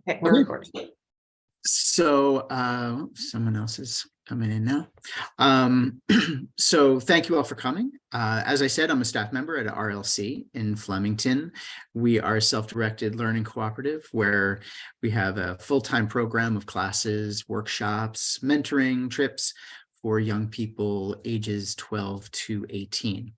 Okay, we're recording. So someone else is coming in now. So thank you all for coming. As I said, I'm a staff member at RLC in Flemington. We are a self-directed learning cooperative where we have a full-time program of classes, workshops, mentoring, trips for young people ages 12 to 18.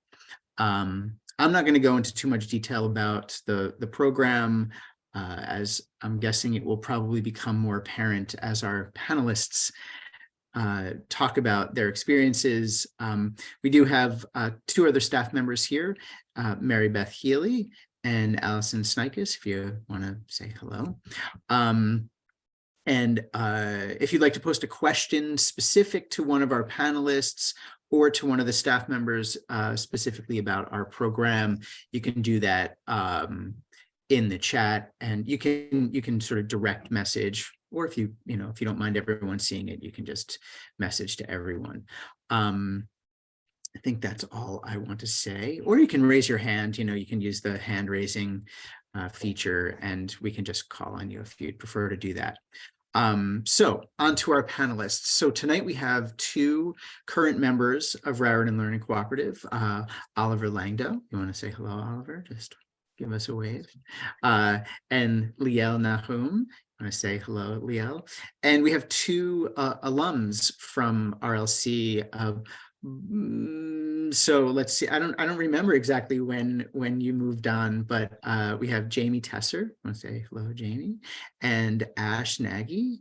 I'm not going to go into too much detail about the program, as I'm guessing it will probably become more apparent as our panelists talk about their experiences. We do have two other staff members here, Mary Beth Healy and Allison Snikes, if you want to say hello. And if you'd like to post a question specific to one of our panelists or to one of the staff members specifically about our program, you can do that in the chat, and you can sort of direct message, or if you don't mind everyone seeing it, you can just message to everyone. I think that's all I want to say. Or you can raise your hand. You can use the hand raising feature, and we can just call on you if you'd prefer to do that. So on to our panelists. So tonight we have two current members of Raritan Learning Cooperative, Oliver Langdo. You want to say hello, Oliver? Just give us a wave. And Liel Nahum. I want to say hello, Liel. And we have two alums from RLC. So let's see. I don't remember exactly when you moved on, but we have Jamie Tesser. I want to say hello, Jamie, and Ash Nagy.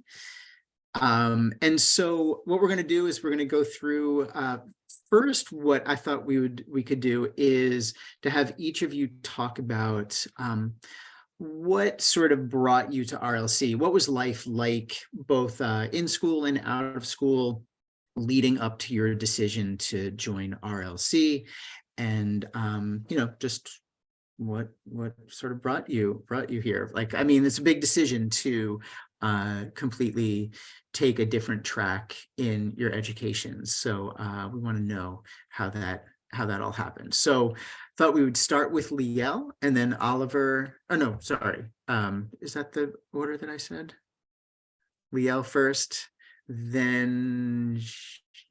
And so what we're going to do is we're going to go through first. What I thought we could do is to have each of you talk about what sort of brought you to RLC. What was life like, both in school and out of school, leading up to your decision to join RLC, and just what sort of brought you here. Like, I mean, it's a big decision to completely take a different track in your education. So we want to know how that all happened. So thought we would start with Liel and then Oliver. Oh no, sorry. Is that the order that I said? Liel first, then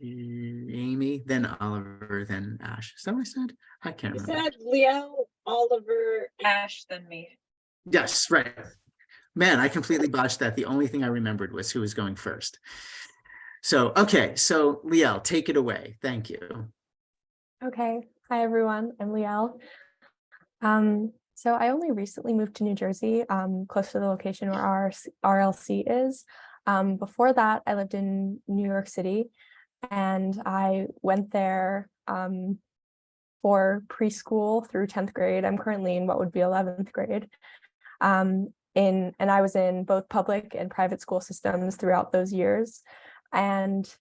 Amy, then Oliver, then Ash. Is that what I said? I can't remember. You said Leo, Oliver, Ash, then me. Yes, right. Man, I completely botched that. The only thing I remembered was who was going first. So, okay. So Liel, take it away. Thank you. Okay. Hi, everyone. I'm Liel. So I only recently moved to New Jersey, close to the location where our RLC is. Before that, I lived in New York City, and I went there for preschool through 10th grade. I'm currently in what would be 11th grade. And I was in both public and private school systems throughout those years. And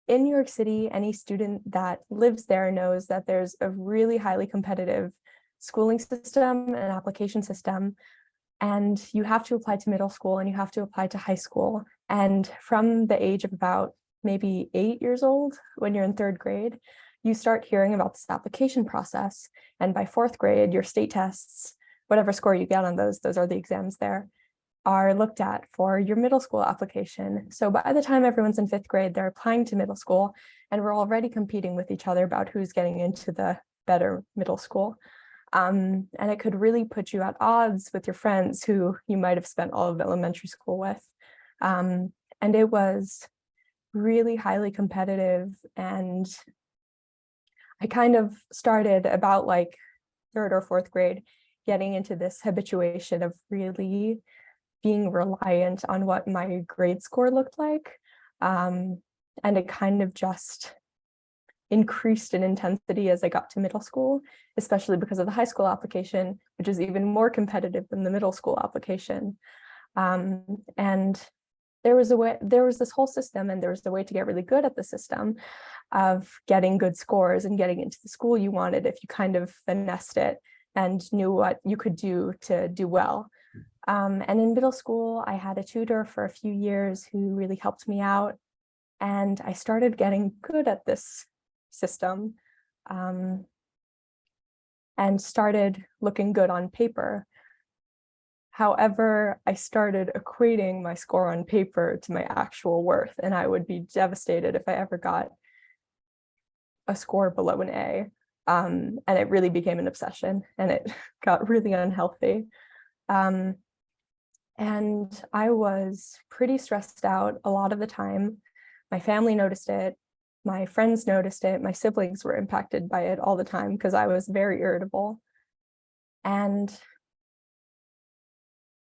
in New York City, any student that lives there knows that there's a really highly competitive schooling system and application system. And you have to apply to middle school and you have to apply to high school. And from the age of about maybe 8 years old, when you're in 3rd grade, you start hearing about this application process. And by 4th grade, your state tests, whatever score you get on those are the exams there, are looked at for your middle school application. So by the time everyone's in 5th grade, they're applying to middle school, and we're already competing with each other about who's getting into the better middle school. And it could really put you at odds with your friends who you might have spent all of elementary school with. And it was really highly competitive. And I kind of started about like 3rd or 4th grade, getting into this habituation of really being reliant on what my grade score looked like. And it kind of just increased in intensity as I got to middle school, especially because of the high school application, which is even more competitive than the middle school application. And there was this whole system, and there was a way to get really good at the system of getting good scores and getting into the school you wanted if you kind of finessed it and knew what you could do to do well. And in middle school, I had a tutor for a few years who really helped me out, and I started getting good at this system and started looking good on paper. However, I started equating my score on paper to my actual worth, and I would be devastated if I ever got a score below an A. And it really became an obsession, and it got really unhealthy. And I was pretty stressed out a lot of the time. My family noticed it. My friends noticed it. My siblings were impacted by it all the time because I was very irritable. And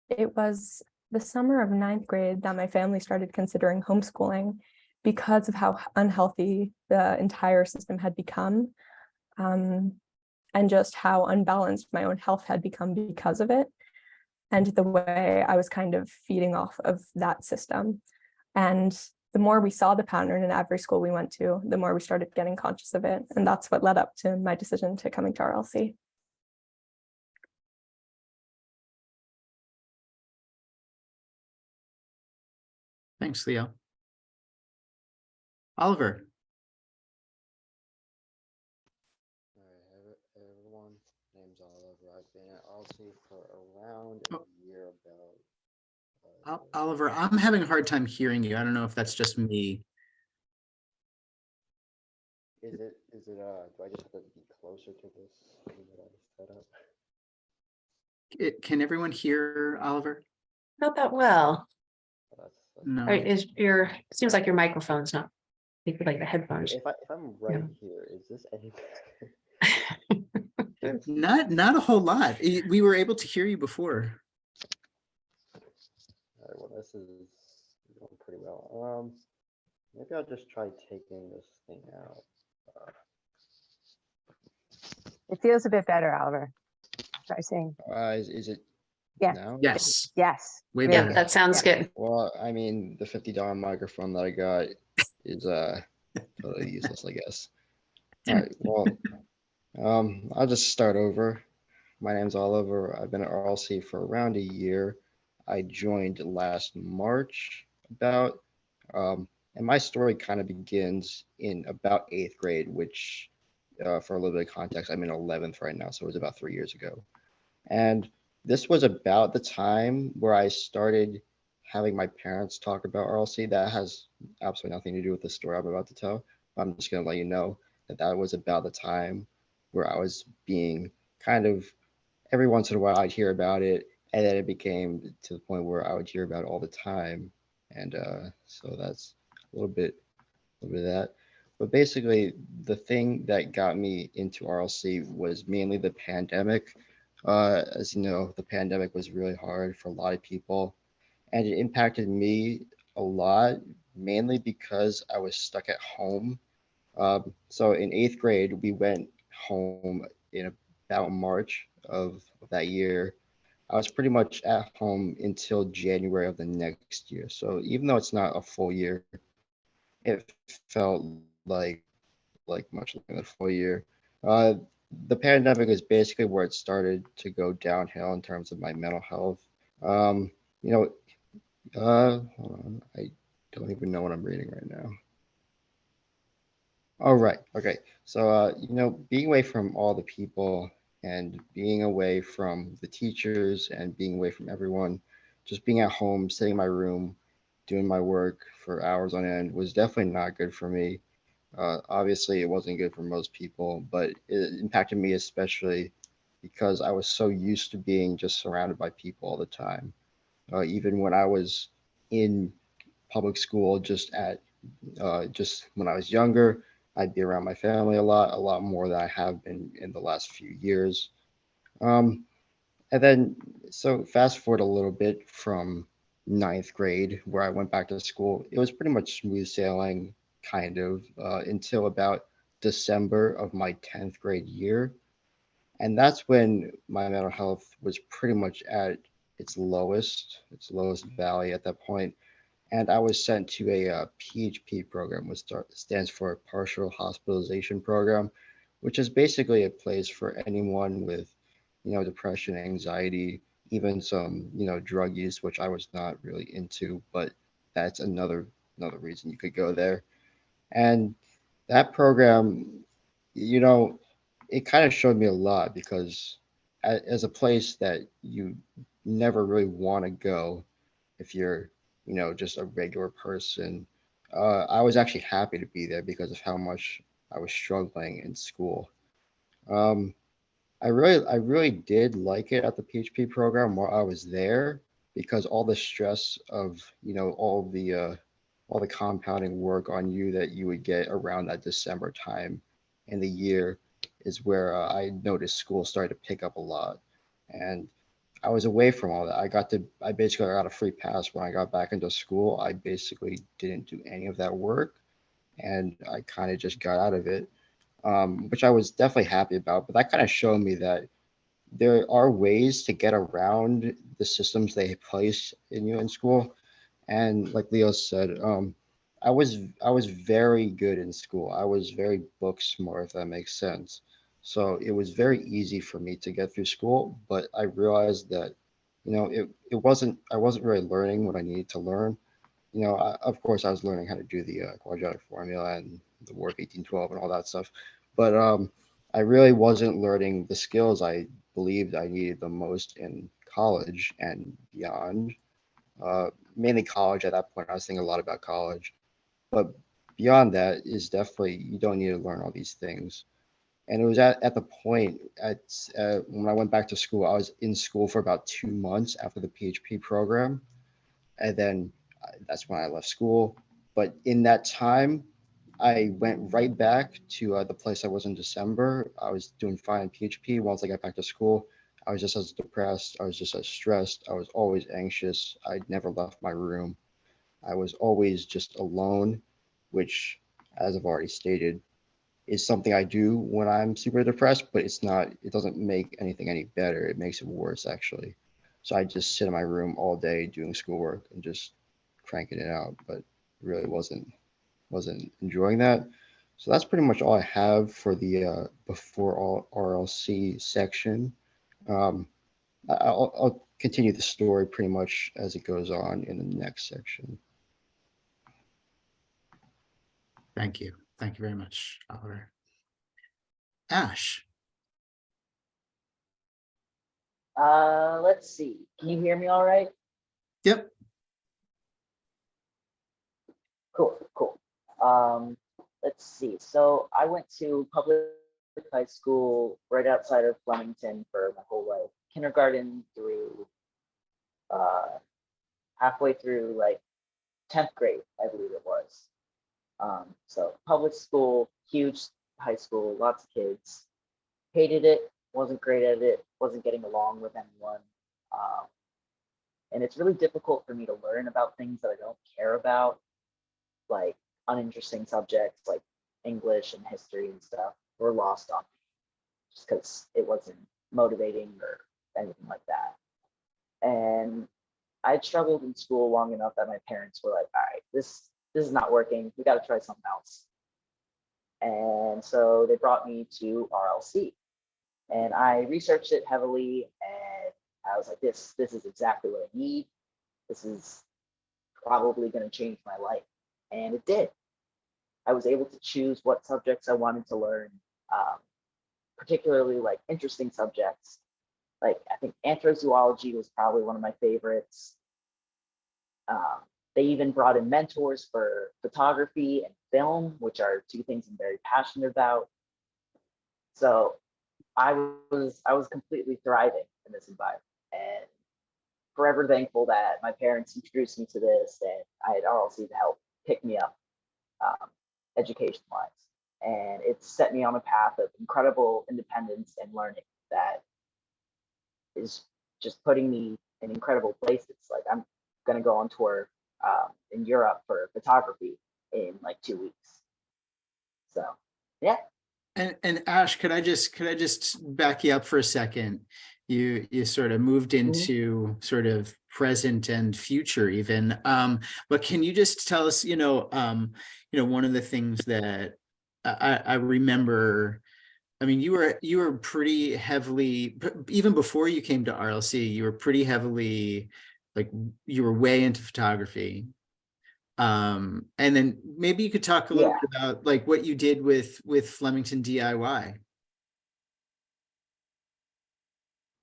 it was the summer of 9th grade that my family started considering homeschooling because of how unhealthy the entire system had become, and just how unbalanced my own health had become because of it, and the way I was kind of feeding off of that system. And the more we saw the pattern in every school we went to, the more we started getting conscious of it. And that's what led up to my decision to coming to RLC. Thanks, Leo. Oliver. All right, everyone. Name's Oliver. I've been at RLC for around Oh. a year about. Oliver, I'm having a hard time hearing you. I don't know if that's just me. Is it? Do I just have to be closer to this thing that I set up? Can everyone hear Oliver? Not that well. That's No. Right, seems like your microphone's not, like the headphones. if I'm right here, is this any better? Not a whole lot. We were able to hear you before. All right. Well, this is going pretty well. Maybe I'll just try taking this thing out. It feels a bit better, Oliver. Try saying Is it? Yeah. Now? Yes. yes. Way really Yeah, better. that sounds good. Well, I mean, the $50 microphone that I got is totally useless, I guess. All right. Well, I'll just start over. My name's Oliver. I've been at RLC for around a year. I joined last March about, and my story kind of begins in about 8th grade, which, for a little bit of context, I'm in 11th right now, so it was about 3 years ago. And this was about the time where I started having my parents talk about RLC. That has absolutely nothing to do with the story I'm about to tell. I'm just going to let you know that that was about the time where I was being kind of, every once in a while I'd hear about it, and then it became to the point where I would hear about it all the time. And so that's a little bit of that. But basically, the thing that got me into RLC was mainly the pandemic. As you know, the pandemic was really hard for a lot of people, and it impacted me a lot, mainly because I was stuck at home. So in 8th grade, we went home in about March of that year. I was pretty much at home until January of the next year. So even though it's not a full year, it felt like much longer than a full year. Uh, the pandemic is basically where it started to go downhill in terms of my mental health. Um, you know, hold on, I don't even know what I'm reading right now. Oh, right. Okay. So, being away from all the people and being away from the teachers and being away from everyone, just being at home, sitting in my room, doing my work for hours on end was definitely not good for me. Obviously, it wasn't good for most people, but it impacted me especially because I was so used to being just surrounded by people all the time. Even when I was in public school, just when I was younger, I'd be around my family a lot more than I have been in the last few years. Um, and then, so fast forward a little bit from 9th grade, where I went back to school, it was pretty much smooth sailing, kind of, until about December of my 10th grade year. And that's when my mental health was pretty much at its lowest valley at that point. And I was sent to a PHP program, which stands for Partial Hospitalization Program, which is basically a place for anyone with, depression, anxiety, even some, drug use, which I was not really into, but that's another reason you could go there. And that program, you know, it kind of showed me a lot because as a place that you never really want to go if you're, just a regular person. I was actually happy to be there because of how much I was struggling in school. Um, I really did like it at the PHP program while I was there because all the stress of, all the compounding work on you that you would get around that December time in the year is where I noticed school started to pick up a lot. And I was away from all that. I basically got a free pass when I got back into school. I basically didn't do any of that work and I kind of just got out of it, which I was definitely happy about. But that kind of showed me that there are ways to get around the systems they place in you in school. And like Leo said, I was very good in school. I was very book smart, if that makes sense. So it was very easy for me to get through school, but I realized that, I wasn't really learning what I needed to learn. Of course, I was learning how to do the quadratic formula and the War of 1812 and all that stuff, but I really wasn't learning the skills I believed I needed the most in college and beyond. Mainly college at that point. I was thinking a lot about college, but beyond that is definitely you don't need to learn all these things. And it was at the point when I went back to school, I was in school for about 2 months after the PHP program, and then that's when I left school. But in that time, I went right back to the place I was in December. I was doing fine in PHP. Once I got back to school, I was just as depressed. I was just as stressed. I was always anxious. I never left my room. I was always just alone, which, as I've already stated, is something I do when I'm super depressed, but it doesn't make anything any better. It makes it worse, actually. So I just sit in my room all day doing schoolwork and just cranking it out, but really wasn't enjoying that. So that's pretty much all I have for the before all RLC section. Um, I'll continue the story pretty much as it goes on in the next section. Thank you. Thank you very much, Oliver. Ash. Let's see. Can you hear me all right? Yep. Cool, cool. Um, let's see. So I went to public high school right outside of Flemington for my whole life, kindergarten through halfway through like 10th grade, I believe it was. So public school, huge high school, lots of kids. Hated it, wasn't great at it, wasn't getting along with anyone. Um, and it's really difficult for me to learn about things that I don't care about, like uninteresting subjects like English and history and stuff were lost on me just because it wasn't motivating or anything like that. And I'd struggled in school long enough that my parents were like, all right, this is not working. We got to try something else. And so they brought me to RLC and I researched it heavily and I was like, this is exactly what I need. This is probably going to change my life. And it did. I was able to choose what subjects I wanted to learn, particularly like interesting subjects. Like I think anthrozoology was probably one of my favorites. They even brought in mentors for photography and film, which are two things I'm very passionate about. So I was completely thriving in this environment and forever thankful that my parents introduced me to this and I had RLC to help pick me up education wise. And it set me on a path of incredible independence and learning that is just putting me in incredible places. Like I'm going to go on tour in Europe for photography in like 2 weeks. So, yeah. And Ash, could I just back you up for a second? You sort of moved into sort of present and future even. But can you just tell us, one of the things that I remember, I mean, you were pretty heavily, even before you came to RLC, you were pretty heavily, like you were way into photography. And then maybe you could talk a little bit about like what you did with Flemington DIY.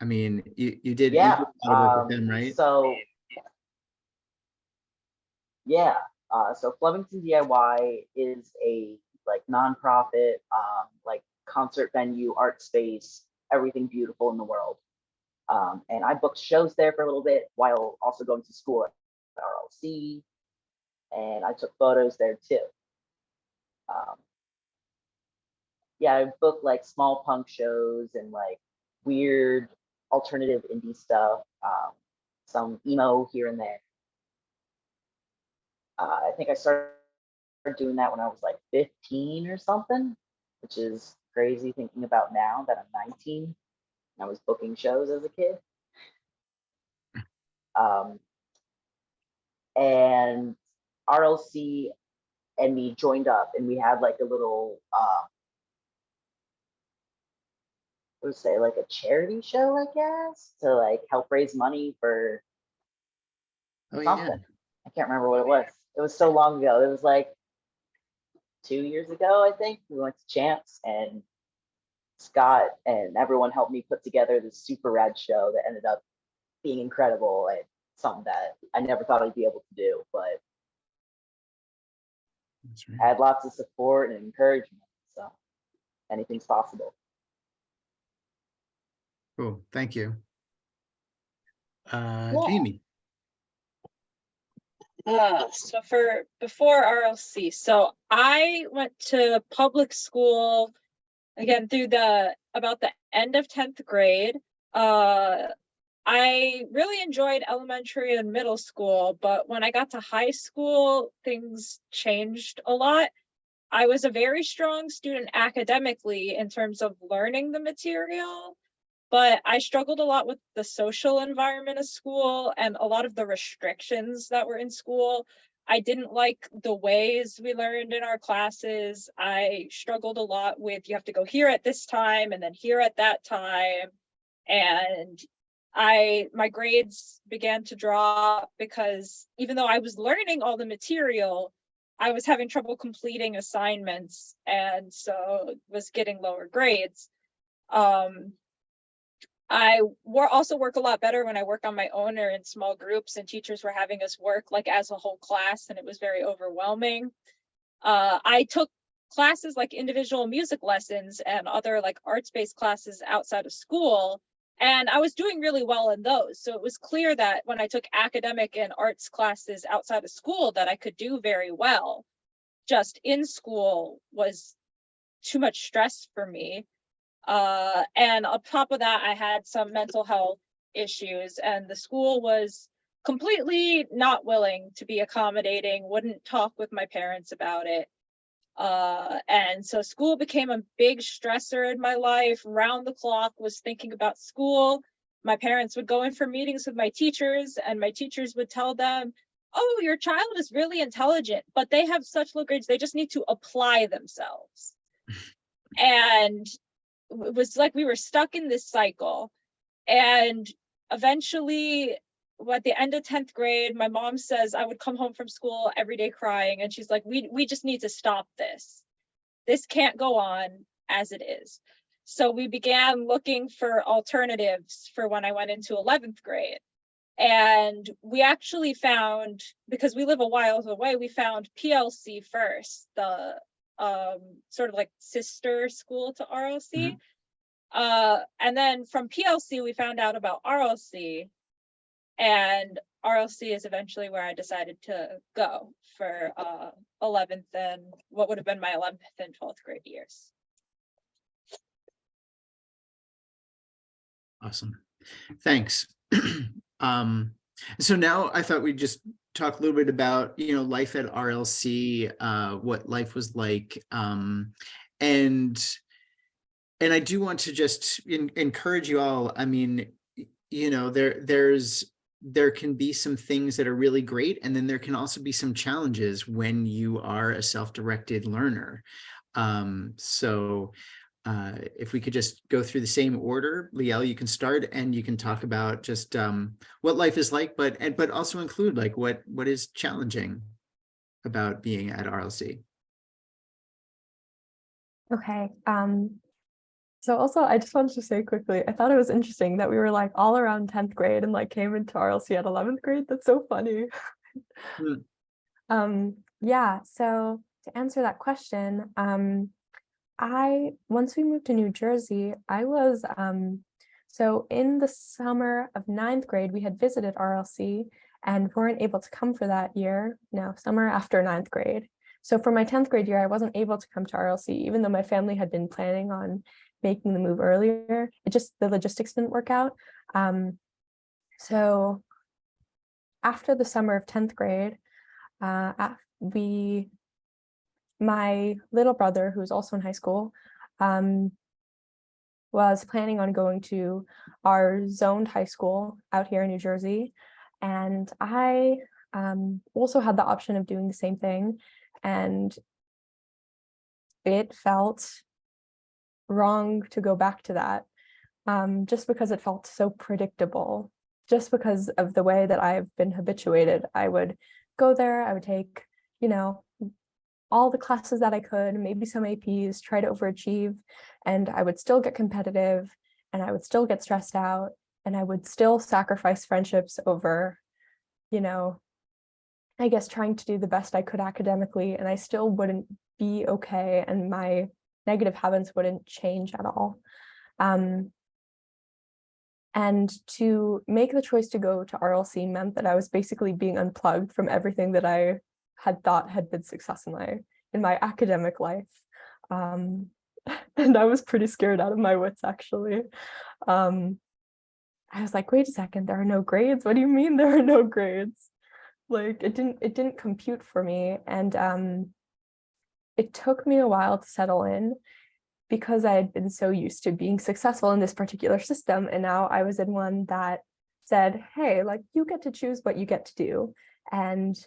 I mean, you did Yeah. a lot of work with them, right? So yeah. So Flemington DIY is a like nonprofit, like concert venue, art space, everything beautiful in the world. And I booked shows there for a little bit while also going to school at RLC, and I took photos there too. Um, yeah, I booked like small punk shows and like weird alternative indie stuff, some emo here and there. I think I started doing that when I was like 15 or something, which is crazy thinking about now that I'm 19 and I was booking shows as a kid. And RLC and me joined up, and we had like a little, what would say, like a charity show, I guess, to like help raise money for Oh yeah. something. I can't remember what it was. It was so long ago. It was like 2 years ago, I think. We went to Champs, and Scott and everyone helped me put together this super rad show that ended up being incredible and something that I never thought I'd be able to do, but That's right. I had lots of support and encouragement. So anything's possible. Cool. Thank you. Yeah. Jamie. So for before RLC, so I went to public school again through about the end of 10th grade. I really enjoyed elementary and middle school, but when I got to high school, things changed a lot. I was a very strong student academically in terms of learning the material, but I struggled a lot with the social environment of school and a lot of the restrictions that were in school. I didn't like the ways we learned in our classes. I struggled a lot with you have to go here at this time and then here at that time. And my grades began to drop because even though I was learning all the material, I was having trouble completing assignments, and so was getting lower grades. I also work a lot better when I work on my own or in small groups, and teachers were having us work like as a whole class, and it was very overwhelming. I took classes like individual music lessons and other like arts-based classes outside of school, and I was doing really well in those. So it was clear that when I took academic and arts classes outside of school that I could do very well. Just in school was too much stress for me. And on top of that, I had some mental health issues, and the school was completely not willing to be accommodating, wouldn't talk with my parents about it. And so school became a big stressor in my life. Round the clock was thinking about school. My parents would go in for meetings with my teachers, and my teachers would tell them, oh, your child is really intelligent, but they have such low grades, they just need to apply themselves. And it was like we were stuck in this cycle. And eventually, at the end of 10th grade, my mom says I would come home from school every day crying, and she's like, we just need to stop this. This can't go on as it is. So we began looking for alternatives for when I went into 11th grade. And we actually found, because we live a while away, we found PLC first, the sort of like sister school to RLC. And then from PLC, we found out about RLC, and RLC is eventually where I decided to go for 11th and what would have been my 11th and 12th grade years. Awesome. Thanks. So now I thought we'd just talk a little bit about, life at RLC, what life was like. And I do want to just encourage you all. I mean, there can be some things that are really great, and then there can also be some challenges when you are a self-directed learner. So if we could just go through the same order, Liel, you can start and you can talk about just what life is like, but also include like what is challenging about being at RLC. Okay. So also, I just wanted to say quickly, I thought it was interesting that we were like all around 10th grade and like came into RLC at 11th grade. That's so funny. Yeah, so to answer that question, once we moved to New Jersey, I was so in the summer of 9th grade, we had visited RLC and weren't able to come for that year. No, summer after 9th grade. So for my 10th grade year, I wasn't able to come to RLC, even though my family had been planning on making the move earlier. The logistics didn't work out. So after the summer of 10th grade, my little brother, who's also in high school, was planning on going to our zoned high school out here in New Jersey. And I also had the option of doing the same thing. And it felt wrong to go back to that, just because it felt so predictable, just because of the way that I've been habituated. I would go there, I would take, all the classes that I could, maybe some APs, try to overachieve, and I would still get competitive and I would still get stressed out and I would still sacrifice friendships over, I guess trying to do the best I could academically, and I still wouldn't be okay and my negative habits wouldn't change at all. And to make the choice to go to RLC meant that I was basically being unplugged from everything that I had thought had been success in my academic life. And I was pretty scared out of my wits, actually. I was like, wait a second, there are no grades? What do you mean there are no grades? Like it didn't compute for me. And it took me a while to settle in because I had been so used to being successful in this particular system. And now I was in one that said, hey, like you get to choose what you get to do. And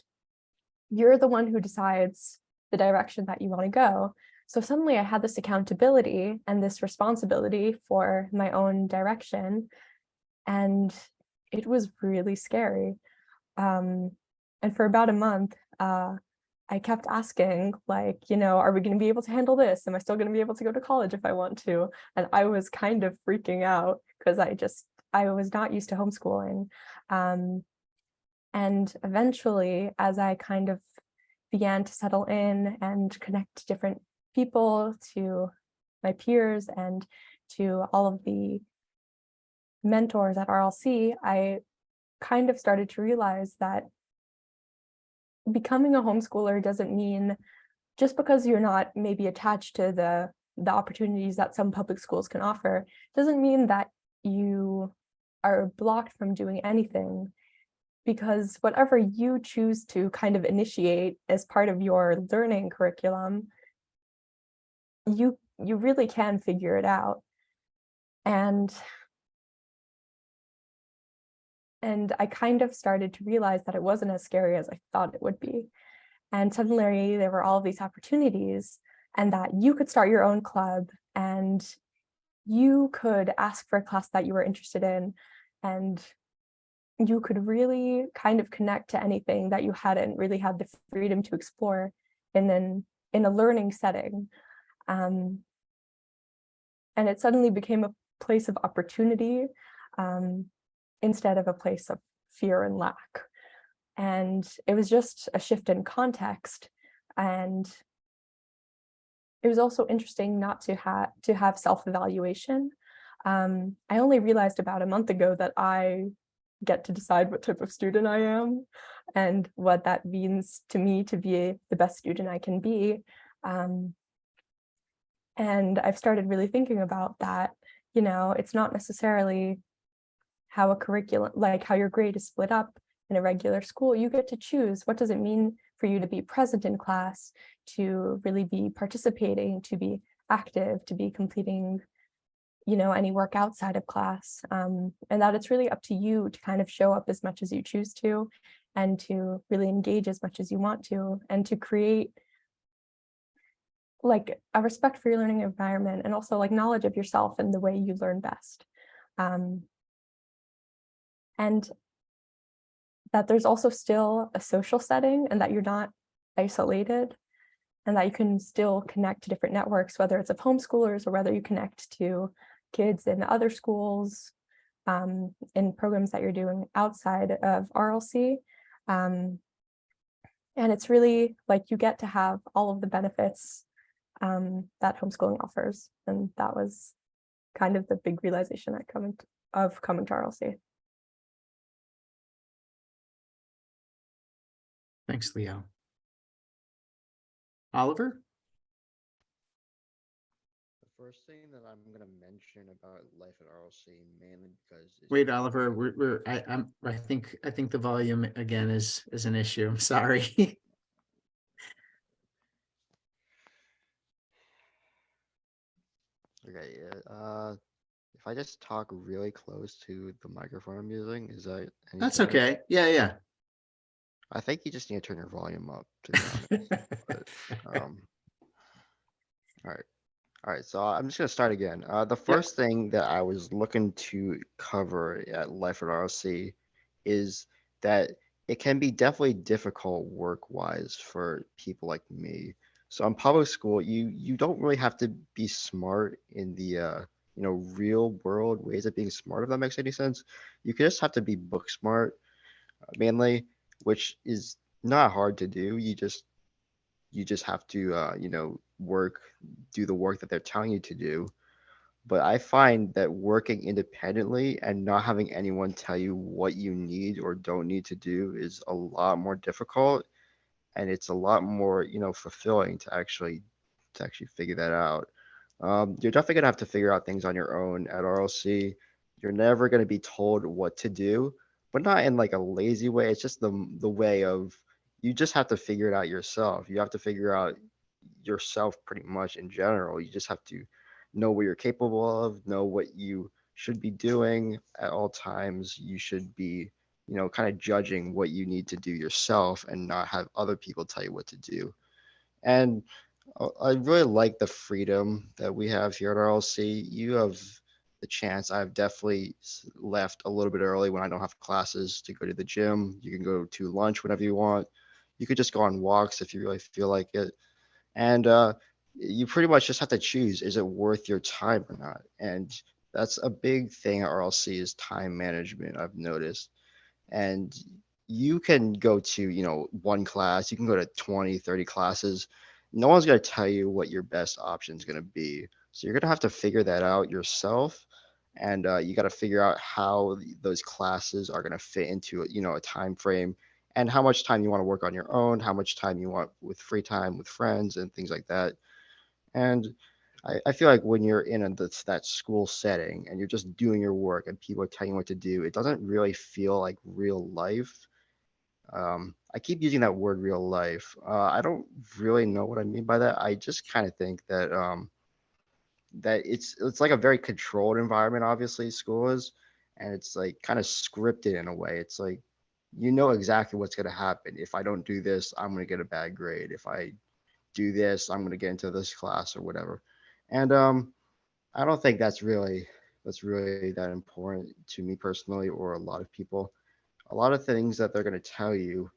you're the one who decides the direction that you want to go. So suddenly I had this accountability and this responsibility for my own direction. And it was really scary. And for about a month, I kept asking, like, are we going to be able to handle this? Am I still going to be able to go to college if I want to? And I was kind of freaking out because I was not used to homeschooling. And eventually, as I kind of began to settle in and connect to different people, to my peers and to all of the mentors at RLC, I kind of started to realize that becoming a homeschooler doesn't mean just because you're not maybe attached to the opportunities that some public schools can offer, doesn't mean that you are blocked from doing anything. Because whatever you choose to kind of initiate as part of your learning curriculum, you really can figure it out. And I kind of started to realize that it wasn't as scary as I thought it would be. And suddenly there were all of these opportunities and that you could start your own club and you could ask for a class that you were interested in, and you could really kind of connect to anything that you hadn't really had the freedom to explore in a learning setting. And it suddenly became a place of opportunity instead of a place of fear and lack. And it was just a shift in context. And it was also interesting not to have self-evaluation. I only realized about a month ago that I get to decide what type of student I am and what that means to me to be the best student I can be. And I've started really thinking about that. It's not necessarily how a curriculum, like how your grade is split up in a regular school. You get to choose, what does it mean for you to be present in class, to really be participating, to be active, to be completing any work outside of class, and that it's really up to you to kind of show up as much as you choose to, and to really engage as much as you want to, and to create like a respect for your learning environment, and also like knowledge of yourself and the way you learn best. And that there's also still a social setting and that you're not isolated. and that you can still connect to different networks, whether it's of homeschoolers or whether you connect to kids in other schools, in programs that you're doing outside of RLC. And it's really like you get to have all of the benefits that homeschooling offers. And that was kind of the big realization of coming to RLC. Thanks, Leo. Oliver? The first thing that I'm gonna mention about life at RLC mainly because Wait, Oliver, I think the volume again is an issue. I'm sorry. okay, if I just talk really close to the microphone I'm using, is that any That's better? okay. Yeah, I think you just need to turn your volume up, to be honest. yeah. Um, all right. All right, so I'm just gonna start again. The first thing that I was looking to cover at Life at RLC is that it can be definitely difficult work-wise for people like me. So in public school, you don't really have to be smart in the real world ways of being smart, if that makes any sense. You just have to be book smart mainly, which is not hard to do. You just have to do the work that they're telling you to do. But I find that working independently and not having anyone tell you what you need or don't need to do is a lot more difficult, and it's a lot more fulfilling to actually figure that out. You're definitely gonna have to figure out things on your own at RLC. You're never gonna be told what to do, but not in like a lazy way. It's just the way of you just have to figure it out yourself. You have to figure out yourself pretty much in general. You just have to know what you're capable of, know what you should be doing at all times. You should be, kind of judging what you need to do yourself and not have other people tell you what to do. And I really like the freedom that we have here at RLC. You have the chance. I've definitely left a little bit early when I don't have classes to go to the gym. You can go to lunch whenever you want. You could just go on walks if you really feel like it. And you pretty much just have to choose, is it worth your time or not? And that's a big thing at RLC is time management, I've noticed. And you can go to one class, you can go to 20, 30 classes. No one's going to tell you what your best option is going to be, so you're going to have to figure that out yourself. And you got to figure out how those classes are going to fit into a time frame, and how much time you want to work on your own, how much time you want with free time with friends and things like that. And I feel like when you're in that school setting and you're just doing your work and people are telling you what to do, it doesn't really feel like real life. I keep using that word real life. I don't really know what I mean by that. I just kind of think that it's like a very controlled environment, obviously, school is, and it's like kind of scripted in a way. It's like you know exactly what's going to happen. If I don't do this, I'm going to get a bad grade. If I do this, I'm going to get into this class or whatever. And I don't think that's really that important to me personally or a lot of people. A lot of things that they're going to tell you,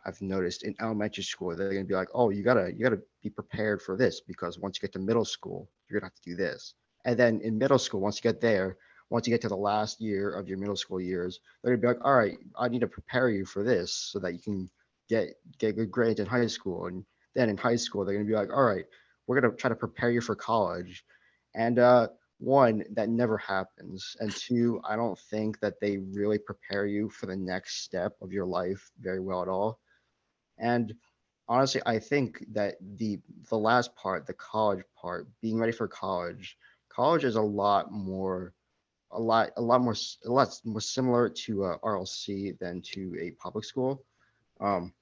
I've noticed in elementary school, they're going to be like, oh, you gotta be prepared for this because once you get to middle school, you're gonna have to do this. And then in middle school, once you get to the last year of your middle school years, they're gonna be like, all right, I need to prepare you for this so that you can get good grades in high school. And then in high school, they're gonna be like, all right, we're gonna try to prepare you for college. And one, that never happens. And two, I don't think that they really prepare you for the next step of your life very well at all. And honestly, I think that the last part, the college part, being ready for college is a lot more similar to RLC than to a public school. Um,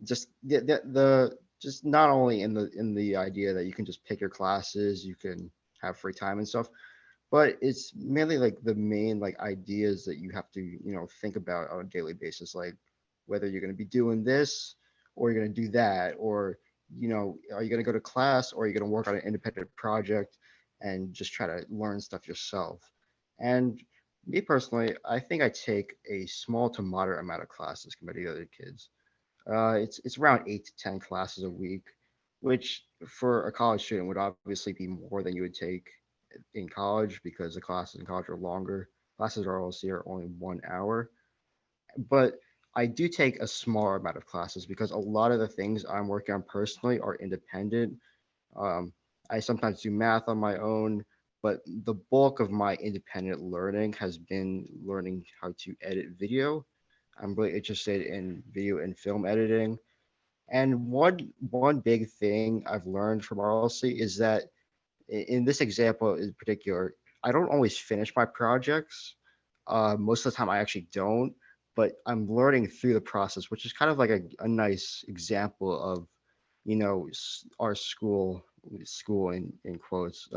just the just not only in the idea that you can just pick your classes, you can have free time and stuff, but it's mainly like the main like ideas that you have to think about on a daily basis, like whether you're going to be doing this or you're going to do that, or are you going to go to class or are you going to work on an independent project and just try to learn stuff yourself. And me personally, I think I take a small to moderate amount of classes compared to the other kids. It's around 8 to 10 classes a week. which for a college student would obviously be more than you would take in college because the classes in college are longer. Classes at RLC are only 1 hour, but I do take a smaller amount of classes because a lot of the things I'm working on personally are independent. Um, I sometimes do math on my own, but the bulk of my independent learning has been learning how to edit video. I'm really interested in video and film editing. And one big thing I've learned from RLC is that in this example in particular, I don't always finish my projects. Most of the time, I actually don't, but I'm learning through the process, which is kind of like a nice example of, our school in quotes,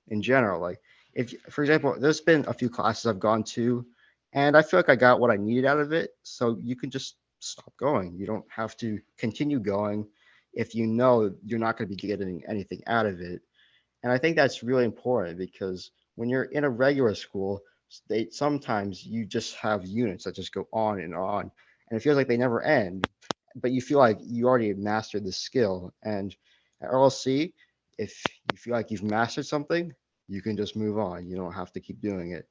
in general. Like, if, for example, there's been a few classes I've gone to, and I feel like I got what I needed out of it. So you can just stop going. You don't have to continue going if you know you're not going to be getting anything out of it. And I think that's really important because when you're in a regular school, they sometimes you just have units that just go on and on, and it feels like they never end. But you feel like you already mastered the skill. And at RLC, if you feel like you've mastered something, you can just move on. You don't have to keep doing it.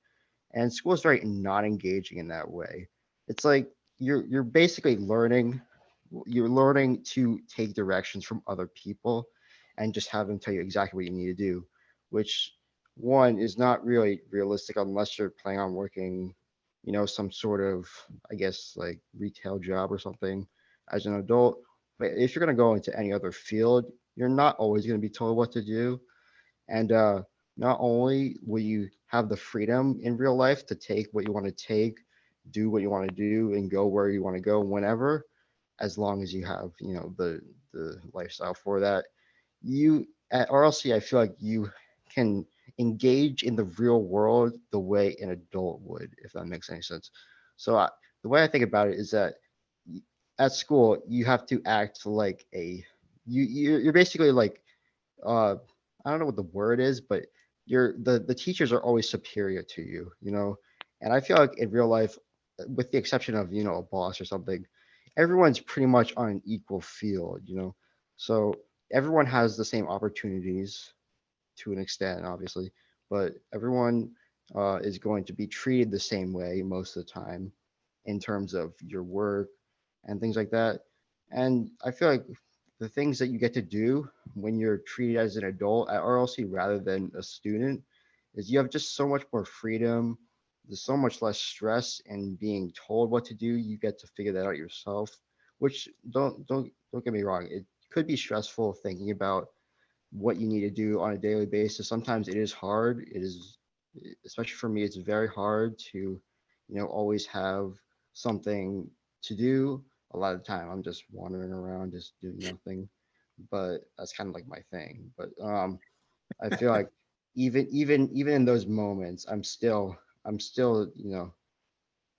And school is very not engaging in that way. It's like you're basically learning, you're learning to take directions from other people and just have them tell you exactly what you need to do, which one is not really realistic unless you're planning on working, some sort of, I guess, like retail job or something as an adult. But if you're going to go into any other field, you're not always going to be told what to do. And not only will you have the freedom in real life to take what you want to take, do what you want to do, and go where you want to go whenever, as long as you have, the lifestyle for that. You at RLC, I feel like you can engage in the real world the way an adult would, if that makes any sense. So the way I think about it is that at school you have to act like you're basically like uh I don't know what the word is, but the teachers are always superior to you. And I feel like in real life, with the exception of, a boss or something, everyone's pretty much on an equal field. So everyone has the same opportunities to an extent, obviously, but everyone is going to be treated the same way most of the time in terms of your work and things like that. And I feel like the things that you get to do when you're treated as an adult at RLC rather than a student is you have just so much more freedom. There's so much less stress and being told what to do. You get to figure that out yourself, which don't get me wrong. It could be stressful thinking about what you need to do on a daily basis. Sometimes it is hard. It is, especially for me, it's very hard to, always have something to do. A lot of the time, I'm just wandering around, just doing nothing. But that's kind of like my thing. But I feel like even in those moments, I'm still, at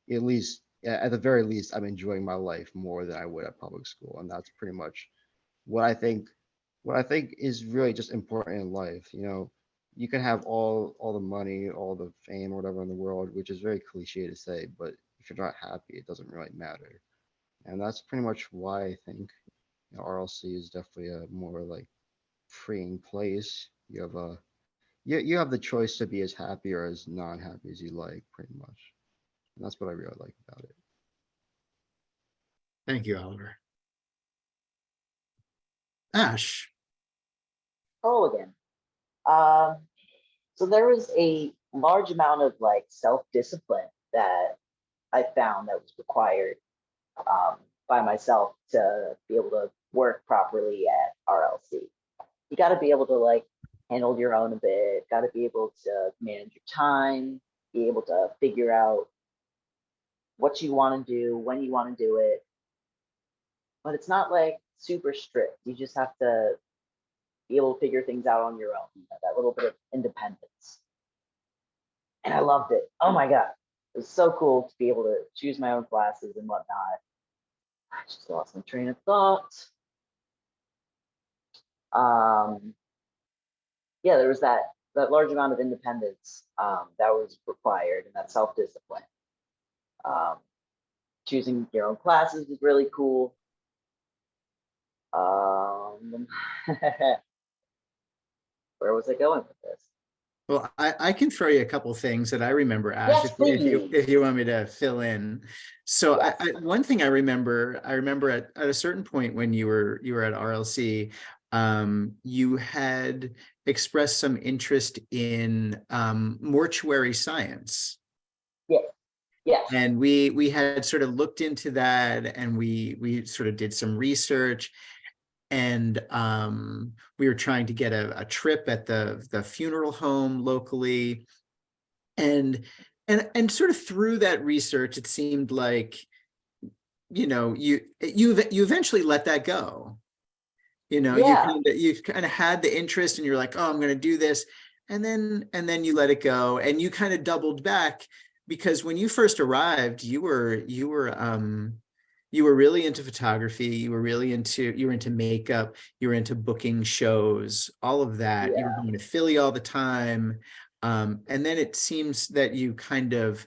least at the very least, I'm enjoying my life more than I would at public school, and that's pretty much what I think what I think is really just important in life. You can have all the money, all the fame, or whatever in the world, which is very cliche to say, but if you're not happy, it doesn't really matter. And that's pretty much why I think RLC is definitely a more like freeing place. You have the choice to be as happy or as non-happy as you like, pretty much. And that's what I really like about it. Thank you, Oliver. Ash. Oh, again. Um, so there was a large amount of like self-discipline that I found that was required by myself to be able to work properly at RLC. You got to be able to like handle your own a bit, got to be able to manage your time, be able to figure out what you want to do, when you want to do it. But it's not like super strict. You just have to be able to figure things out on your own, that little bit of independence. And I loved it. Oh my God. It was so cool to be able to choose my own classes and whatnot. I just lost my train of thought. Um, yeah, there was that large amount of independence that was required and that self-discipline. Um, choosing your own classes was really cool. Um, where was I going with this? Well, I can throw you a couple things that I remember, Ash, Yes, please. if you want me to fill in. So Yes. one thing I remember at a certain point when you were at RLC, you had expressed some interest in mortuary science. Yes. Yes. And we had sort of looked into that, and we sort of did some research, and we were trying to get a trip at the funeral home locally, and sort of through that research, it seemed like, you eventually let that go. Yeah. You kind of had the interest, and you're like, oh, I'm going to do this, and then you let it go, and you kind of doubled back, because when you first arrived, you were really into photography. You were into makeup. You were into booking shows, all of that. You were Yeah. going to Philly all the time. And then it seems that you kind of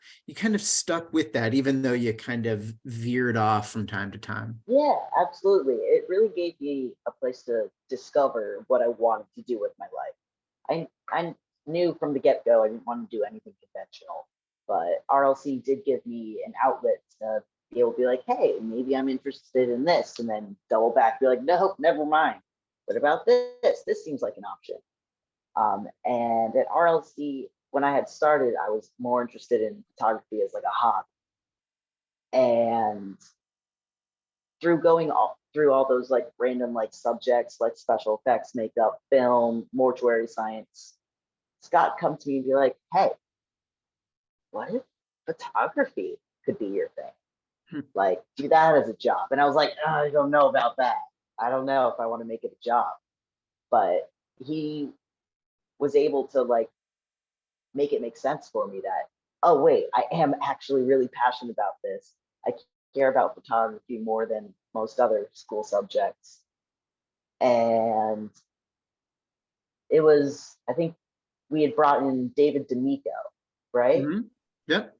stuck with that, even though you kind of veered off from time to time. Yeah, absolutely. It really gave me a place to discover what I wanted to do with my life. I knew from the get-go I didn't want to do anything conventional, but RLC did give me an outlet to be able to be like, hey, maybe I'm interested in this, and then double back, be like, no, never mind. What about this? This seems like an option. And at RLC, when I had started, I was more interested in photography as like a hobby. And through all those like random like subjects like special effects, makeup, film, mortuary science, Scott come to me and be like, hey, what if photography could be your thing? Like, do that as a job. And I was like, oh, I don't know about that. I don't know if I want to make it a job. But he was able to like make it make sense for me that, oh wait, I am actually really passionate about this. I care about photography more than most other school subjects. And it was, I think we had brought in David D'Amico, right? Mm-hmm. Yep.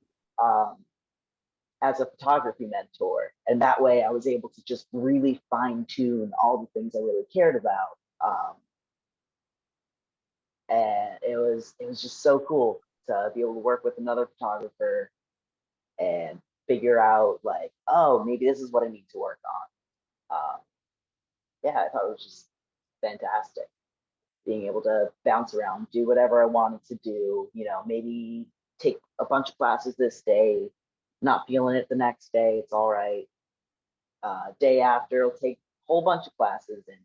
As a photography mentor. And that way I was able to just really fine tune all the things I really cared about. And it was just so cool to be able to work with another photographer and figure out like, oh, maybe this is what I need to work on. Yeah, I thought it was just fantastic being able to bounce around, do whatever I wanted to do, maybe take a bunch of classes this day, not feeling it the next day, it's all right. Day after, I'll take a whole bunch of classes, and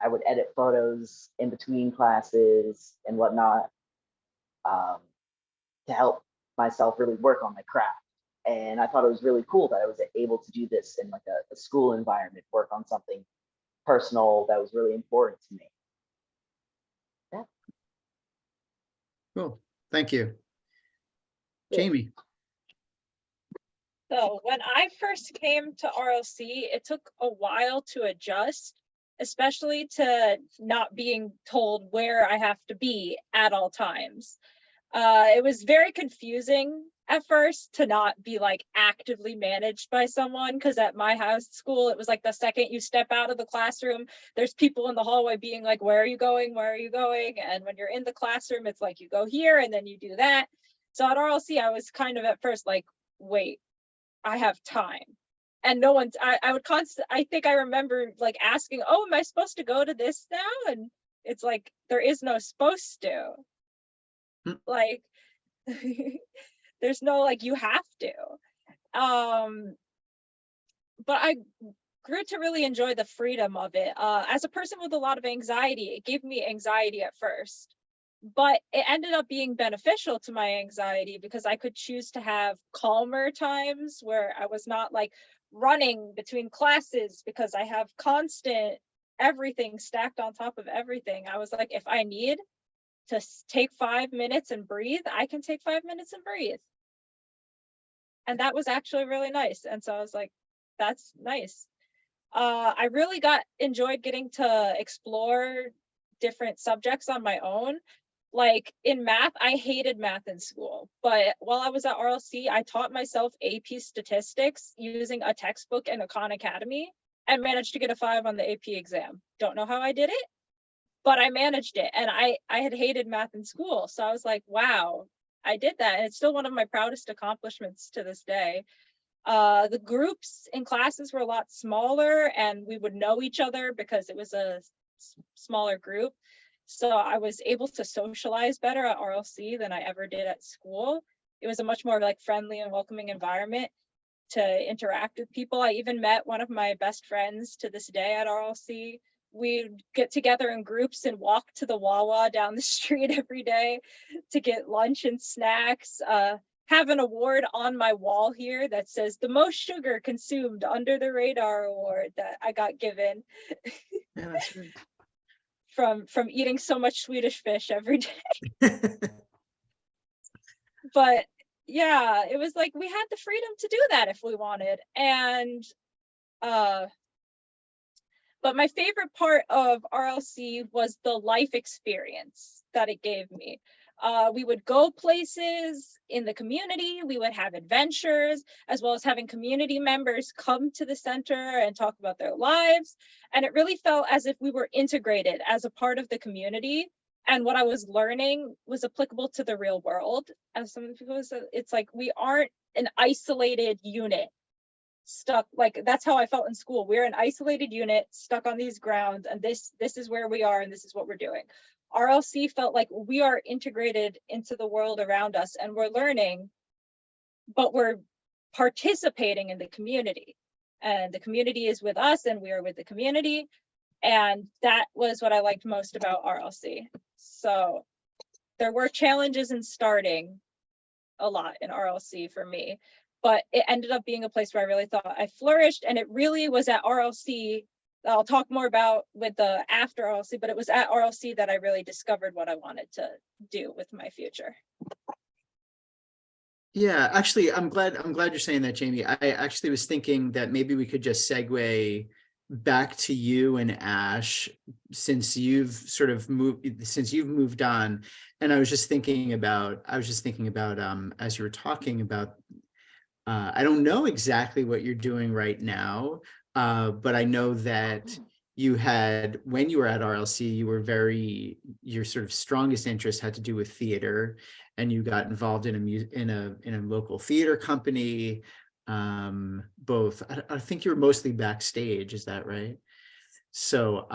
I would edit photos in between classes and whatnot, to help myself really work on my craft. And I thought it was really cool that I was able to do this in like a school environment, work on something personal that was really important to me. Yeah. Cool. Thank you. Yeah. Jamie. So when I first came to RLC, it took a while to adjust, especially to not being told where I have to be at all times. It was very confusing at first to not be like actively managed by someone, because at my house school, it was like the second you step out of the classroom, there's people in the hallway being like, where are you going? Where are you going? And when you're in the classroom, it's like you go here and then you do that. So at RLC, I was kind of at first like, wait, I have time. And no one's, I would I think I remember like asking, oh, am I supposed to go to this now? And it's like, there is no supposed to. Like, there's no like, you have to. But I grew to really enjoy the freedom of it. As a person with a lot of anxiety, it gave me anxiety at first, but it ended up being beneficial to my anxiety because I could choose to have calmer times where I was not like running between classes because I have constant everything stacked on top of everything. I was like, if I need to take 5 minutes and breathe, I can take 5 minutes and breathe. And that was actually really nice. And so I was like, that's nice. I really enjoyed getting to explore different subjects on my own. Like in math, I hated math in school, but while I was at RLC, I taught myself AP statistics using a textbook in a Khan Academy. and managed to get a 5 on the AP exam. Don't know how I did it, but I managed it. And I had hated math in school. So I was like, wow, I did that. And it's still one of my proudest accomplishments to this day. The groups in classes were a lot smaller and we would know each other because it was a smaller group. So I was able to socialize better at RLC than I ever did at school. It was a much more like friendly and welcoming environment to interact with people. I even met one of my best friends to this day at RLC. We'd get together in groups and walk to the Wawa down the street every day to get lunch and snacks. Have an award on my wall here that says the most sugar consumed under the radar award that I got given. Yeah, that's great. From eating so much Swedish fish every day. But yeah, it was like we had the freedom to do that if we wanted. And but my favorite part of RLC was the life experience that it gave me. We would go places in the community, we would have adventures, as well as having community members come to the center and talk about their lives. And it really felt as if we were integrated as a part of the community. And what I was learning was applicable to the real world. As some people said, it's like we aren't an isolated unit stuck, like that's how I felt in school. We're an isolated unit stuck on these grounds, and this is where we are and this is what we're doing. RLC felt like we are integrated into the world around us and we're learning, but we're participating in the community, and the community is with us and we are with the community. And that was what I liked most about RLC. So there were challenges in starting a lot in RLC for me, but it ended up being a place where I really thought I flourished. And it really was at RLC, I'll talk more about with the after RLC, but it was at RLC that I really discovered what I wanted to do with my future. Yeah, actually, I'm glad you're saying that, Jamie. I actually was thinking that maybe we could just segue back to you and Ash, since you've moved on. And I was just thinking about as you were talking about, I don't know exactly what you're doing right now, but I know that you had, when you were at RLC, your sort of strongest interest had to do with theater, and you got involved in a local theater company. Both, I think you were mostly backstage, is that right? So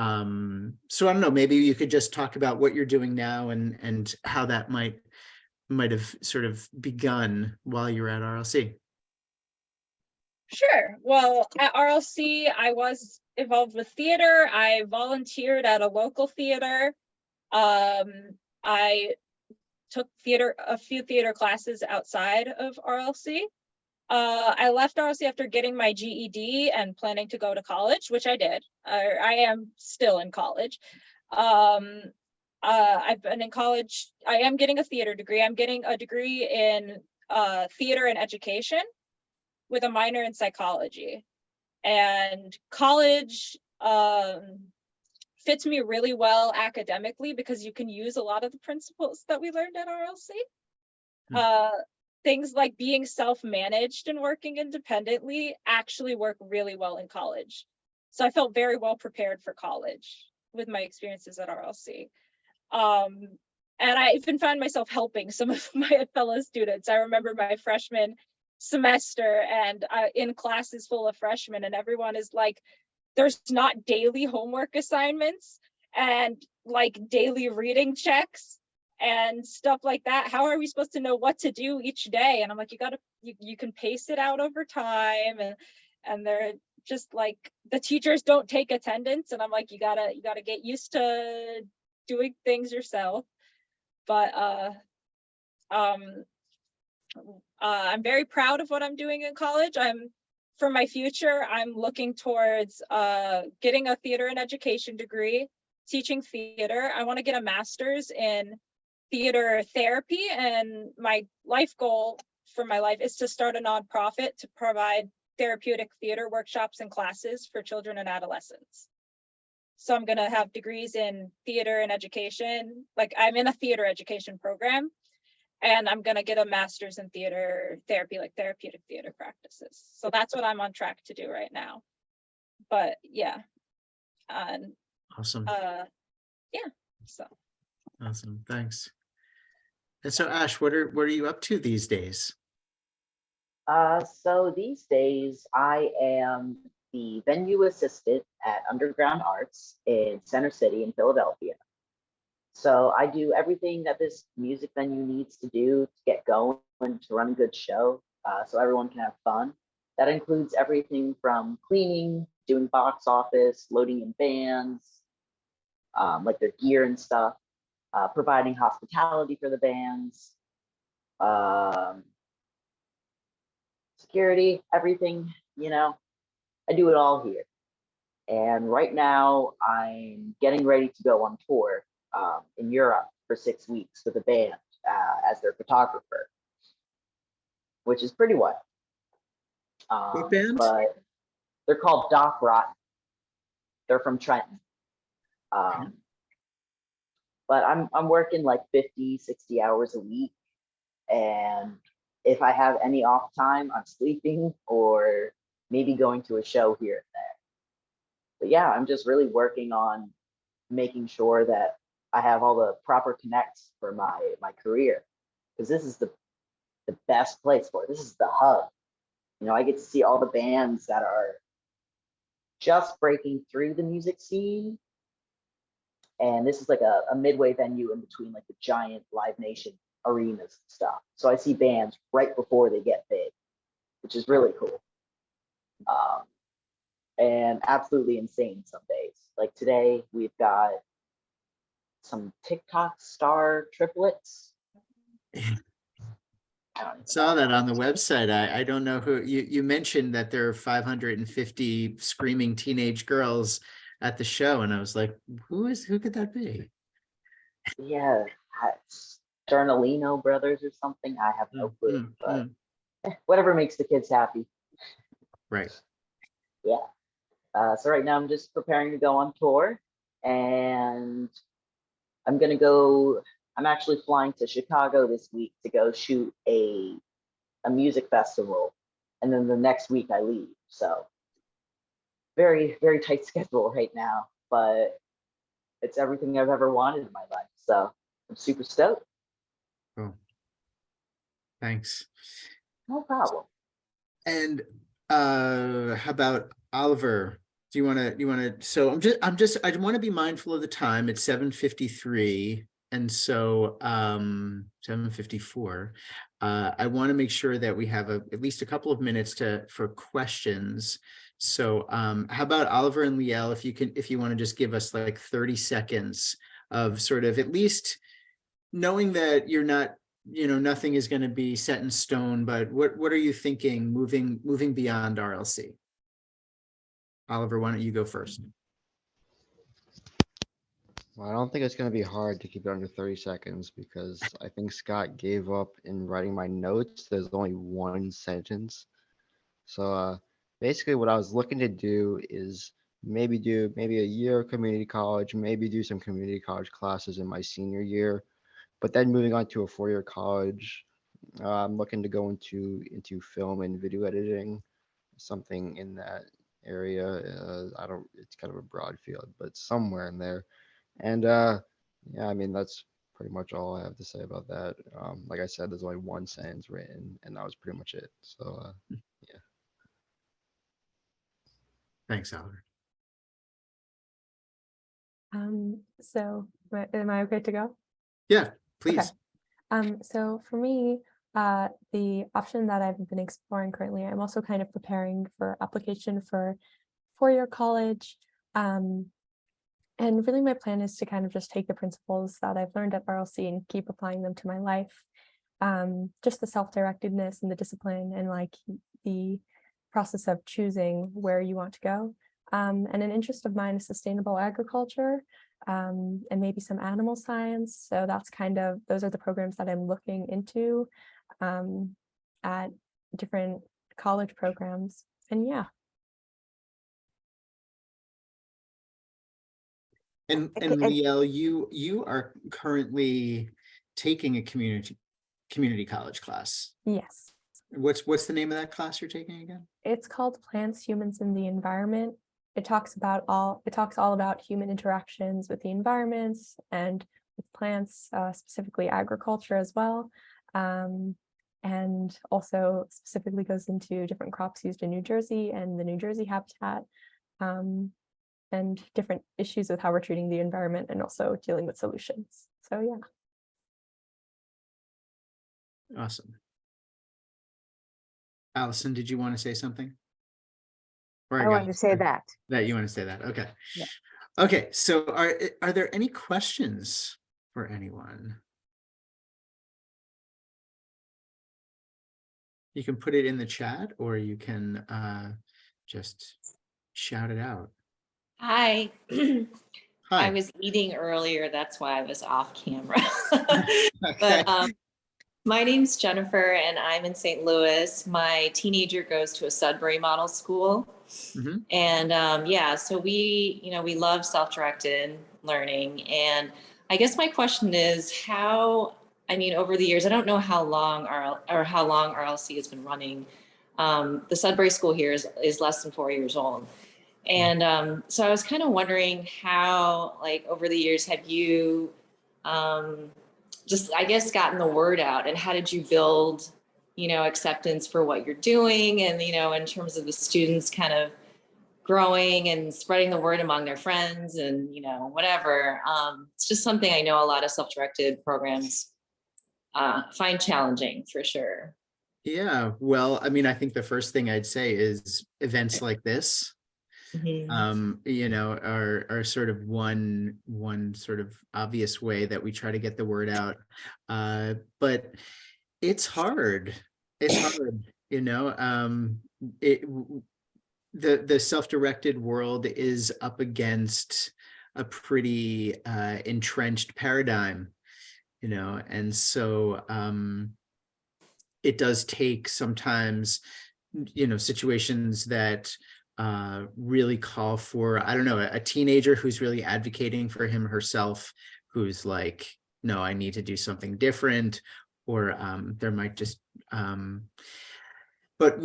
so I don't know, maybe you could just talk about what you're doing now and how that might have sort of begun while you were at RLC. Sure. Well, at RLC, I was involved with theater. I volunteered at a local theater. I took a few theater classes outside of RLC. I left RLC after getting my GED and planning to go to college, which I did. I am still in college. I've been in college. I am getting a theater degree. I'm getting a degree in theater and education with a minor in psychology. And college fits me really well academically because you can use a lot of the principles that we learned at RLC. Things like being self-managed and working independently actually work really well in college. So I felt very well prepared for college with my experiences at RLC. And I even found myself helping some of my fellow students. I remember my freshman semester and in classes full of freshmen, and everyone is like, there's not daily homework assignments and like daily reading checks and stuff like that. How are we supposed to know what to do each day? And I'm like, you can pace it out over time. And they're just like, the teachers don't take attendance. And I'm like, you gotta get used to doing things yourself. But I'm very proud of what I'm doing in college. For my future, I'm looking towards getting a theater and education degree, teaching theater. I want to get a master's in theater therapy, and my life goal for my life is to start a nonprofit to provide therapeutic theater workshops and classes for children and adolescents. So I'm going to have degrees in theater and education. Like I'm in a theater education program, and I'm going to get a master's in theater therapy, like therapeutic theater practices. So that's what I'm on track to do right now. but yeah. And Awesome. yeah, so. Awesome. Thanks. And so Ash, what are you up to these days? So these days I am the venue assistant at Underground Arts in Center City in Philadelphia. So I do everything that this music venue needs to do to get going, to run a good show, so everyone can have fun. That includes everything from cleaning, doing box office, loading in bands, like their gear and stuff, providing hospitality for the bands, um, security, everything, I do it all here. And right now I'm getting ready to go on tour in Europe for 6 weeks with a band as their photographer, which is pretty wild. What band? But they're called Doc Rotten. They're from Trenton. But I'm working like 50, 60 hours a week. And if I have any off time, I'm sleeping or maybe going to a show here and there. But yeah, I'm just really working on making sure that I have all the proper connects for my career, because this is the best place for it. This is the hub. I get to see all the bands that are just breaking through the music scene, and this is like a midway venue in between like the giant Live Nation arenas and stuff. So I see bands right before they get big, which is really cool. And absolutely insane some days. Like today, we've got some TikTok star triplets. Saw that on the website. I don't know who you mentioned that there are 550 screaming teenage girls at the show, and I was like, who could that be? Yeah, Sternalino brothers or something. I have no clue, but whatever makes the kids happy. Right. Yeah. So right now I'm just preparing to go on tour, and I'm actually flying to Chicago this week to go shoot a music festival, and then the next week I leave. So very, very tight schedule right now, but it's everything I've ever wanted in my life. So I'm super stoked. Cool. Thanks. No problem. And how about Oliver? Do you want to, so I want to be mindful of the time. It's 7:53. And so 7:54. I want to make sure that we have at least a couple of minutes for questions. So how about Oliver and Liel, if you want to just give us like 30 seconds of sort of at least knowing that you're not, nothing is going to be set in stone, but what are you thinking moving beyond RLC? Oliver, why don't you go first? Well, I don't think it's going to be hard to keep it under 30 seconds because I think Scott gave up in writing my notes. There's only one sentence. So basically what I was looking to do is maybe do a year of community college, maybe do some community college classes in my senior year, but then moving on to a 4-year college. I'm looking to go into film and video editing, something in that area. It's kind of a broad field, but somewhere in there. And yeah, I mean, that's pretty much all I have to say about that. Like I said, there's only one sentence written, and that was pretty much it. So yeah. Thanks, Oliver. So am I okay to go? Yeah, please. Okay. So for me, the option that I've been exploring currently, I'm also kind of preparing for application for 4-year college. And really my plan is to kind of just take the principles that I've learned at RLC and keep applying them to my life. Just the self-directedness and the discipline and like the process of choosing where you want to go. And an interest of mine is sustainable agriculture, and maybe some animal science. So those are the programs that I'm looking into at different college programs. And yeah. And Liel, you are currently taking a community college class. Yes. What's the name of that class you're taking again? It's called Plants, Humans, and the Environment. it talks all about human interactions with the environments and with plants, specifically agriculture as well. And also specifically goes into different crops used in New Jersey and the New Jersey habitat, and different issues with how we're treating the environment and also dealing with solutions. So yeah. Awesome. Allison, did you want to say something? Or I go? wanted to say that. That you want to say that? Okay. Yeah. Okay. So are there any questions for anyone? You can put it in the chat, or you can just shout it out. Hi. I Hi. was eating earlier, that's why I was off camera. Okay. But my name's Jennifer and I'm in St. Louis. My teenager goes to a Sudbury model school. Mhm. And yeah, so we love self-directed learning. And I guess my question is over the years, I don't know how long RLC has been running. The Sudbury school here is less than 4 years old. And so I was kind of wondering how, like, over the years, have you just, I guess, gotten the word out, and how did you build, acceptance for what you're doing, and, in terms of the students kind of growing and spreading the word among their friends and, whatever. It's just something I know a lot of self-directed programs find challenging, for sure. Yeah. Well, I mean, I think the first thing I'd say is events like this, are sort of one sort of obvious way that we try to get the word out. But it's hard. It's hard, the self-directed world is up against a pretty entrenched paradigm, and so it does take sometimes, situations that really call for, I don't know, a teenager who's really advocating for him or herself, who's like, no, I need to do something different, or there might just but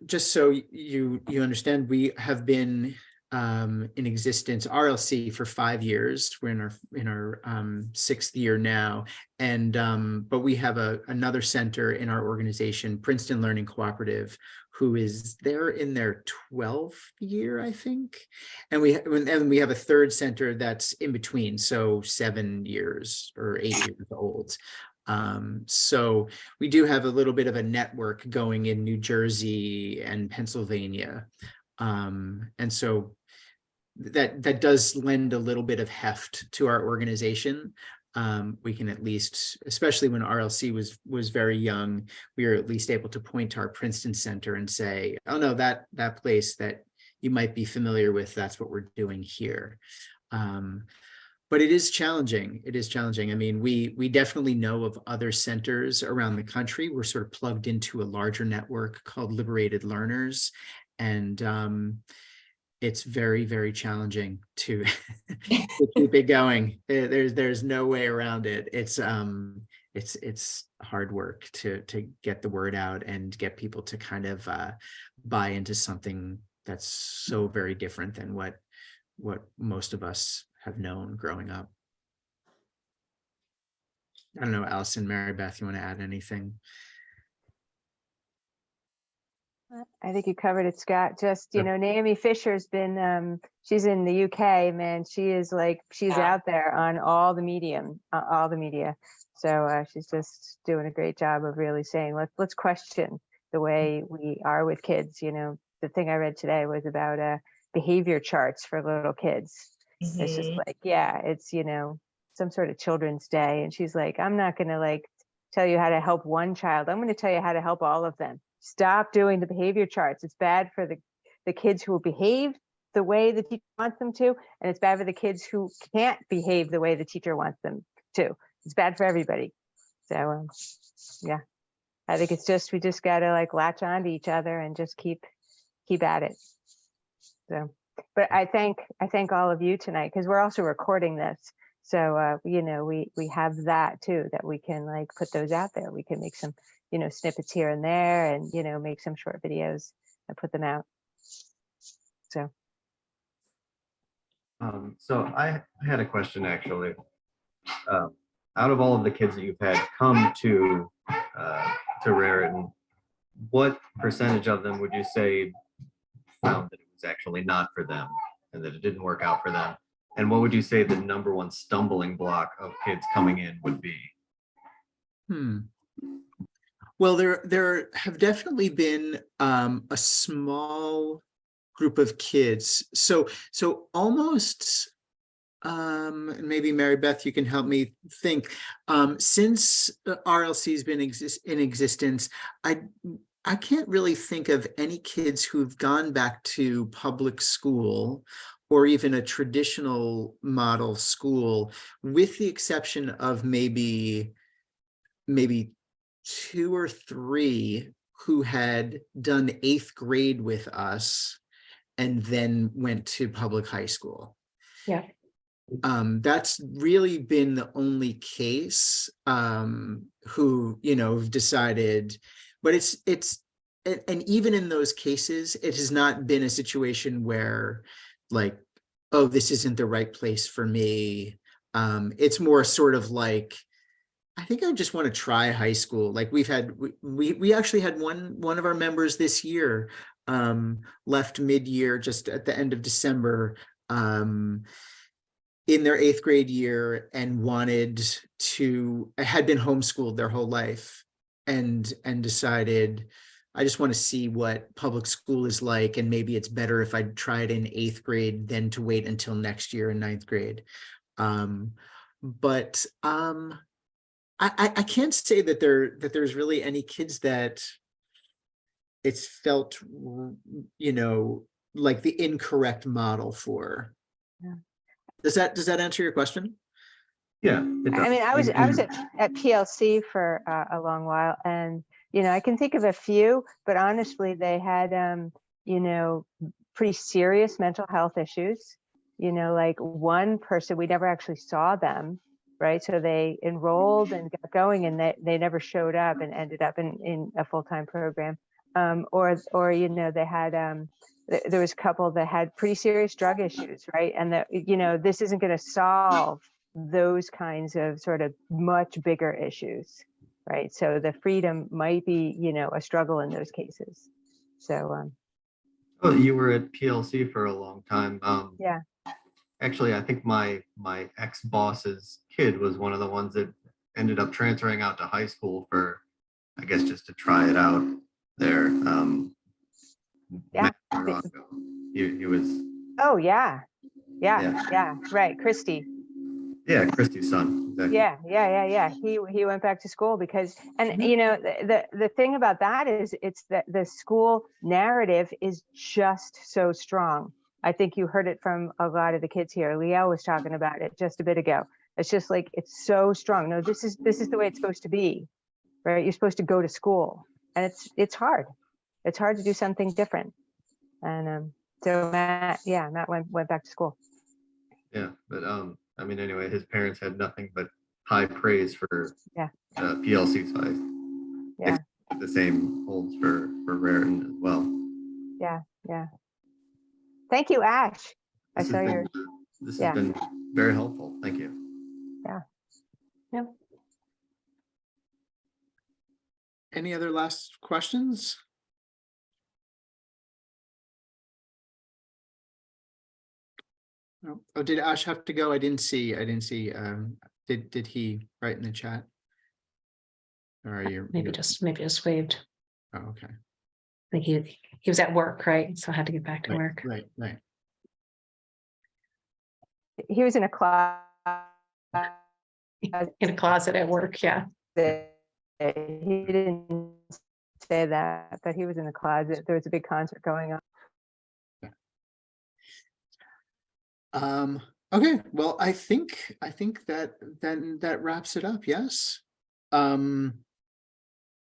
just so you understand, we have been in existence, RLC, for 5 years. We're in our 6th year now, and but we have another center in our organization, Princeton Learning Cooperative, who is there in their 12th year, I think, and we have a third center that's in between, so 7 years or 8 years old. So we do have a little bit of a network going in New Jersey and Pennsylvania. And so that does lend a little bit of heft to our organization. We can at least, especially when RLC was very young, we were at least able to point to our Princeton Center and say, oh no, that place that you might be familiar with, that's what we're doing here. But it is challenging. It is challenging. I mean, we definitely know of other centers around the country. We're sort of plugged into a larger network called Liberated Learners. And it's very, very challenging to keep it going. There's no way around it. It's hard work to get the word out and get people to kind of buy into something that's so very different than what most of us have known growing up. I don't know, Allison, Mary Beth, you want to add anything? I think you covered it, Scott. Just, Yep. Naomi Fisher's been, she's in the UK, man. She's out there on all the media. So she's just doing a great job of really saying, let's question the way we are with kids. The thing I read today was about behavior charts for little kids. It's just like, yeah, it's, some sort of children's day. And she's like, I'm not going to tell you how to help one child. I'm going to tell you how to help all of them. Stop doing the behavior charts. It's bad for the kids who will behave the way the teacher wants them to. And it's bad for the kids who can't behave the way the teacher wants them to. It's bad for everybody. So, yeah, I think we just got to latch on to each other and just keep at it. So, but I thank all of you tonight, because we're also recording this. So, we have that too, that we can put those out there. We can make some, snippets here and there and, make some short videos and put them out. So So I had a question actually. Out of all of the kids that you've had come to Raritan, what percentage of them would you say found that it was actually not for them and that it didn't work out for them? And what would you say the number one stumbling block of kids coming in would be? Well, there have definitely been a small group of kids. So almost maybe Mary Beth, you can help me think. Since the RLC has been in existence, I can't really think of any kids who've gone back to public school or even a traditional model school, with the exception of maybe 2 or 3 who had done 8th grade with us and then went to public high school. Yeah. That's really been the only case who, have decided, but and even in those cases, it has not been a situation where like, oh, this isn't the right place for me. It's more sort of like, I think I just want to try high school. Like we actually had one of our members this year left mid-year, just at the end of December, in their 8th grade year, and had been homeschooled their whole life and decided, I just want to see what public school is like, and maybe it's better if I try it in 8th grade than to wait until next year in 9th grade. But I can't say that there's really any kids that it's felt, like the incorrect model for. Yeah. Does that answer your question? Yeah. I mean, I was at PLC for a long while, and I can think of a few, but honestly, they had pretty serious mental health issues. Like one person, we never actually saw them, right? So they enrolled and got going, and they never showed up and ended up in a full-time program. Or they had there was a couple that had pretty serious drug issues, right? And that this isn't going to solve those kinds of sort of much bigger issues, right? So the freedom might be a struggle in those cases. So Oh, you were at PLC for a long time. yeah. Actually, I think my ex-boss's kid was one of the ones that ended up transferring out to high school for, I guess, just to try it out there. Yeah. He was. Oh yeah. Right, Christy. Yeah, Christy's son. Exactly. Yeah. He went back to school because, and the thing about that is, it's that the school narrative is just so strong. I think you heard it from a lot of the kids here. Liel was talking about it just a bit ago. It's just like, it's so strong. No, this is the way it's supposed to be, right? You're supposed to go to school, and it's hard. It's hard to do something different. And so Matt went back to school. Yeah, but I mean, anyway, his parents had nothing but high praise for PLC side. Yeah. The same holds for Raritan as well. Yeah. Thank you, Ash. This has been very helpful. Thank you. Yeah. Any other last questions? No. Oh, did Ash have to go? I didn't see. Did he write in the chat? Or are you Maybe just waved. Oh, okay. I think he was at work, right? So I had to get back to work. Right. He was in a closet. In a closet at work, yeah. He didn't say that, but he was in the closet. There was a big concert going on. Okay, well, I think that wraps it up. Yes.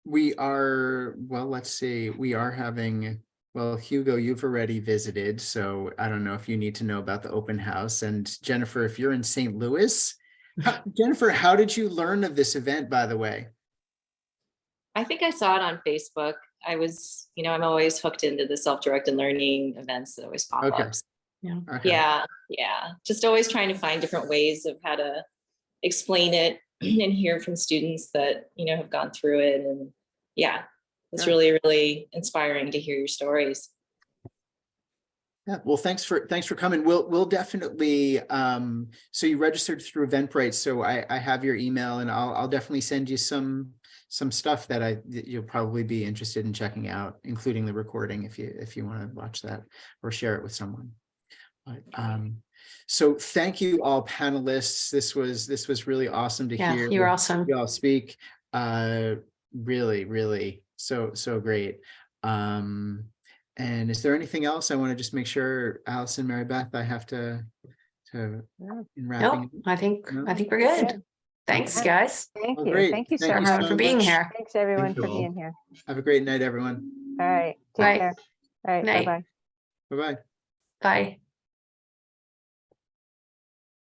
We are, well, let's see, we are having, well, Hugo, you've already visited, so I don't know if you need to know about the open house. And Jennifer, if you're in St. Louis, Jennifer, how did you learn of this event, by the way? I think I saw it on Facebook. I was, I'm always hooked into the self-directed learning events that always pop up. Okay. Yeah. Just always trying to find different ways of how to explain it and hear from students that, have gone through it. And yeah, it's Yeah. really, really inspiring to hear your stories. Yeah, well, thanks for coming. We'll definitely, so you registered through Eventbrite, so I have your email, and I'll definitely send you some stuff that you'll probably be interested in checking out, including the recording if you want to watch that or share it with someone. But, so thank you all panelists. This was really awesome to Yeah, hear you're awesome. you all speak. Really, really so great. And is there anything else? I want to just make sure, Allison, Mary Beth, I have to in wrapping. Nope, I think No? we're good. Good. Thanks, Yeah. guys. Thank Well, you. great. Thank you so Thank you much for being much. here. Thanks everyone Thank you for all. being here. Have a great night, everyone. All right. Take Bye. care. All right. Night. Bye-bye. Bye-bye. Bye.